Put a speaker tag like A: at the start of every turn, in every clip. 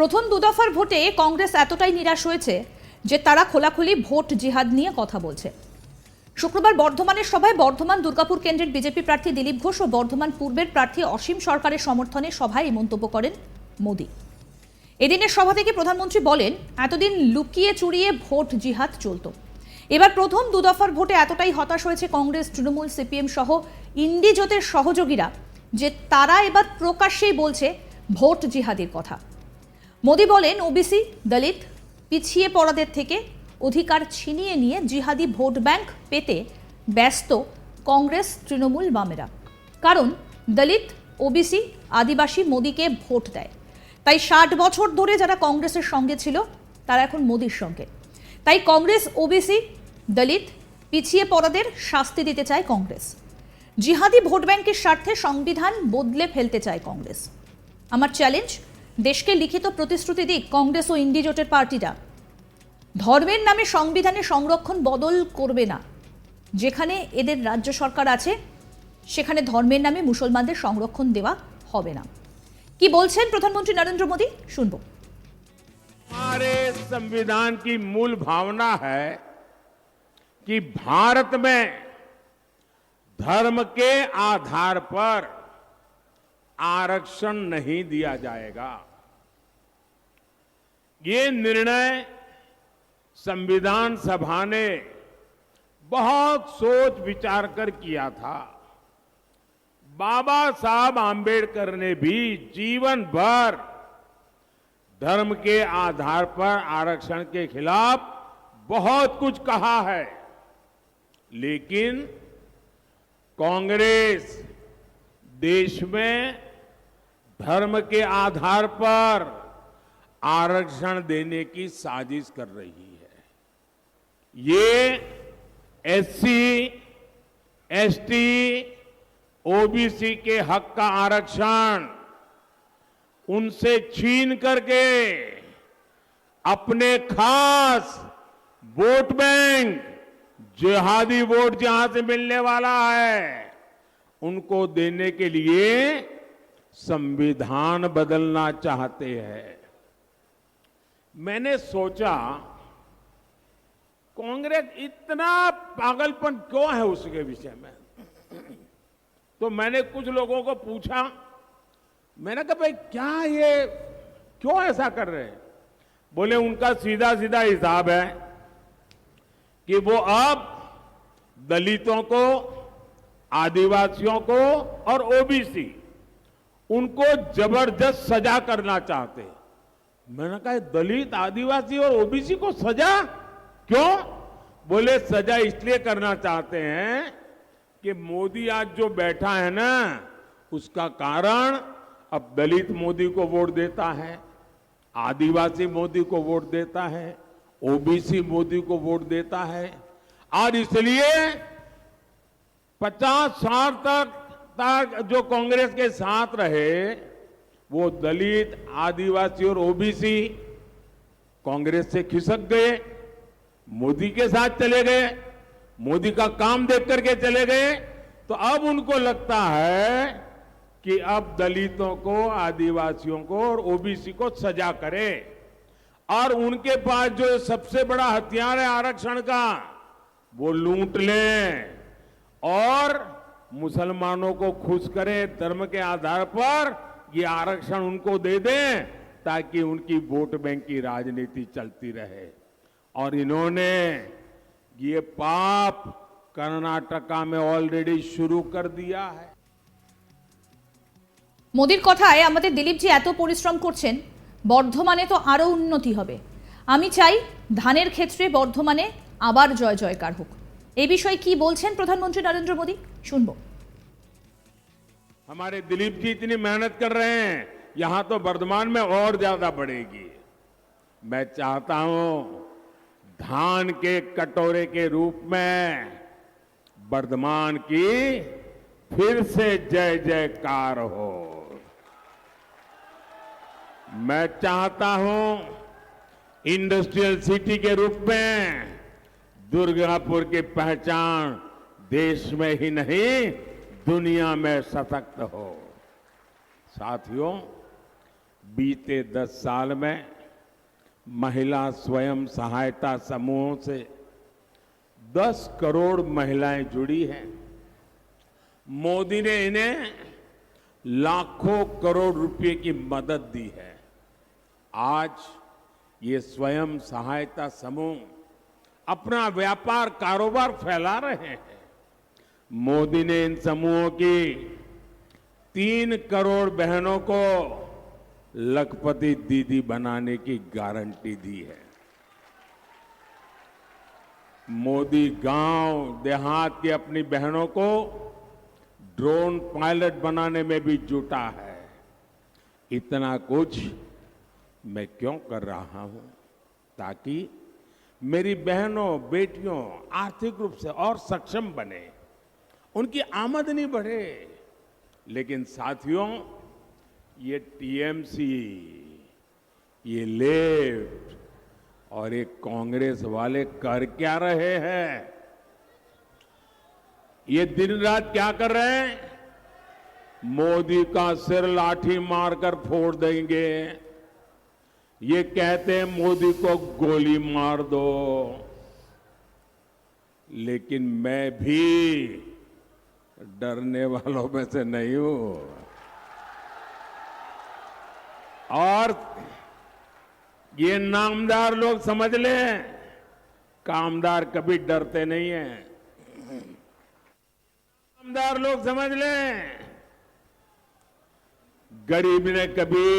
A: প্রথম দুদফার ভোটে কংগ্রেস এতটাই নিরাশ হয়েছে যে তারা খোলাখুলি ভোট জিহাদ নিয়ে কথা বলছে। শুক্রবার বর্ধমানের সভায় বর্ধমান দুর্গাপুর কেন্দ্রের বিজেপি প্রার্থী দিলীপ ঘোষ ও বর্ধমান পূর্বের প্রার্থী অসীম সরকারের সমর্থনে সভায় এই মন্তব্য করেন মোদী। এদিনের সভা থেকে প্রধানমন্ত্রী বলেন, এতদিন লুকিয়ে চুরিয়ে ভোট জিহাদ চলত, এবার প্রথম দুদফার ভোটে এতটাই হতাশ হয়েছে কংগ্রেস, তৃণমূল, সিপিএম সহ ইন্ডি জোটের সহযোগীরা যে তারা এবার প্রকাশ্যেই বলছে ভোট জিহাদের কথা। মোদী বলেন, ওবিসি, দলিত, পিছিয়ে পড়াদের থেকে অধিকার ছিনিয়ে নিয়ে জিহাদি ভোট ব্যাংক পেতে ব্যস্ত কংগ্রেস, তৃণমূল, বামেরা। কারণ দলিত, ওবিসি, আদিবাসী মোদীকে ভোট দেয়, তাই 60 বছর ধরে যারা কংগ্রেসের সঙ্গে ছিল তারা এখন মোদীর সঙ্গে। তাই কংগ্রেস ওবিসি, দলিত, পিছিয়ে পড়াদের শাস্তি দিতে চায় কংগ্রেস। জিহাদি ভোট ব্যাংকের স্বার্থে সংবিধান বদলে ফেলতে চায় কংগ্রেস। আমার চ্যালেঞ্জ, দেশকে লিখিত প্রতিশ্রুতি দিক কংগ্রেস ও ইন্ডি জোটের পার্টিরা। ধর্মের নামে সংবিধানে সংরক্ষণ বদল করবে না। যেখানে এদের রাজ্য সরকার আছে সেখানে ধর্মের নামে মুসলমানদের সংরক্ষণ দেওয়া হবে না। কি বলছেন প্রধানমন্ত্রী নরেন্দ্র মোদী, শুনবো।
B: हमारे संविधान की मूल भावना है कि भारत में धर्म के आधार पर आरक्षण नहीं दिया जाएगा। ये निर्णय संविधान सभा ने बहुत सोच विचार कर किया था। बाबा साहब आंबेडकर ने भी जीवन भर धर्म के आधार पर आरक्षण के खिलाफ बहुत कुछ कहा है, लेकिन कांग्रेस देश में धर्म के आधार पर आरक्षण देने की साजिश कर रही है। ये एससी, एसटी, ओबीसी के हक का आरक्षण उनसे छीन करके अपने खास वोट बैंक, जिहादी वोट जहां से मिलने वाला है, उनको देने के लिए संविधान बदलना चाहते हैं। मैंने सोचा, कांग्रेस इतना पागलपन क्यों है उसके विषय में। तो मैंने कुछ लोगों को पूछा, मैंने कहा भाई क्या ये क्यों ऐसा कर रहे हैं। बोले उनका सीधा सीधा हिसाब है कि वो अब दलितों को, आदिवासियों को और ओबीसी, उनको जबरदस्त सजा करना चाहते। मैंने कहा दलित, आदिवासी और ओबीसी को सजा क्यों। बोले सजा इसलिए करना चाहते हैं कि मोदी आज जो बैठा है ना, उसका कारण अब दलित मोदी को वोट देता है, आदिवासी मोदी को वोट देता है, ओबीसी मोदी को वोट देता है। और इसलिए 50 साल तक जो कांग्रेस के साथ रहे, वो दलित, आदिवासी और ओबीसी कांग्रेस से खिसक गए, मोदी के साथ चले गए, मोदी का काम देख करके चले गए। तो अब उनको लगता है कि अब दलितों को, आदिवासियों को और ओबीसी को सजा करे, और उनके पास जो सबसे बड़ा हथियार है आरक्षण का, वो लूट लें और मुसलमानों को खुश करें, धर्म के आधार पर ये आरक्षण उनको दे दें ताकि उनकी वोट बैंक की राजनीति चलती रहे। और इन्होंने ये पाप कर्नाटका में ऑलरेडी शुरू कर दिया है।
A: মোদির কথায় আমাদের দিলীপজি এত পরিশ্রম করছেন, বর্ধমানে তো আরো উন্নতি হবে। আমি চাই ধানের ক্ষেত্রে বর্ধমানে আবার জয় জয়কার হোক। এই বিষয়ে কি বলছেন প্রধানমন্ত্রী নরেন্দ্র মোদী, শুনবো।
B: हमारे दिलीप जी इतनी मेहनत कर रहे हैं, यहां तो वर्धमान में और ज्यादा बढ़ेगी। मैं चाहता हूं धान के कटोरे के रूप में वर्धमान की फिर से जय जयकार हो। मैं चाहता हूं इंडस्ट्रियल सिटी के रूप में दुर्गापुर की पहचान देश में ही नहीं दुनिया में सशक्त हो। साथियों, बीते 10 साल में महिला स्वयं सहायता समूहों से 10 करोड़ महिलाएं जुड़ी हैं। मोदी ने इन्हें लाखों करोड़ रुपए की मदद दी है। आज ये स्वयं सहायता समूह अपना व्यापार कारोबार फैला रहे हैं। मोदी ने इन समूहों की 3 करोड़ बहनों को लखपति दीदी बनाने की गारंटी दी है। मोदी गांव देहात की अपनी बहनों को ड्रोन पायलट बनाने में भी जुटा है। इतना कुछ मैं क्यों कर रहा हूं? ताकि मेरी बहनों बेटियों आर्थिक रूप से और सक्षम बने, उनकी आमदनी बढ़े। लेकिन साथियों, ये टीएमसी, ये लेफ्ट और ये कांग्रेस वाले कर क्या रहे हैं? ये दिन रात क्या कर रहे हैं? मोदी का सिर लाठी मारकर फोड़ देंगे। ये कहते हैं मोदी को गोली मार दो। लेकिन मैं भी डरने वालों में से नहीं हूं। और ये नामदार लोग समझ लें, कामदार कभी डरते नहीं हैं। नामदार लोग समझ लें, गरीब ने कभी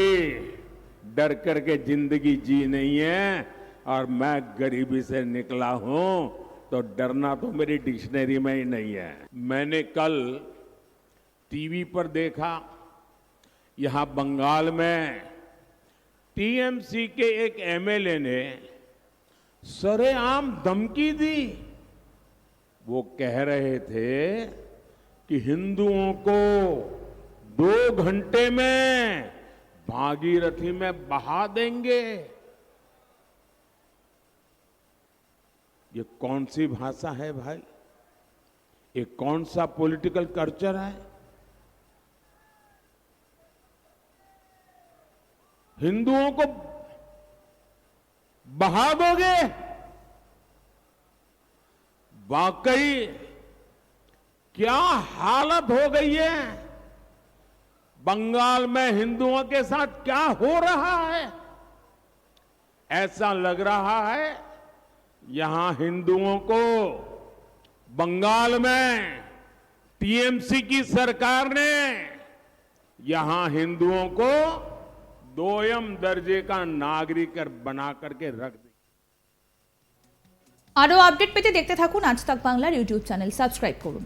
B: डर करके जिंदगी जी नहीं है। और मैं गरीबी से निकला हूं, तो डरना तो मेरी डिक्शनरी में ही नहीं है। मैंने कल टीवी पर देखा, यहां बंगाल में टीएमसी के एक एमएलए ने सरेआम धमकी दी। वो कह रहे थे कि हिंदुओं को 2 घंटे में भागीरथी में बहा देंगे। ये कौन सी भाषा है भाई? ये कौन सा पॉलिटिकल कल्चर है? हिंदुओं को बहा दोगे? वाकई क्या हालत हो गई है? बंगाल में हिंदुओं के साथ क्या हो रहा है? ऐसा लग रहा है यहां हिंदुओं को बंगाल में टीएमसी की सरकार ने यहां हिंदुओं को 2ম दर्जे का नागरिक बना करके रख दिया।
A: আরো আপডেট পেতে দেখতে থাকুন আজ তাক বাংলার ইউটিউব চ্যানেল সাবস্ক্রাইব করুন।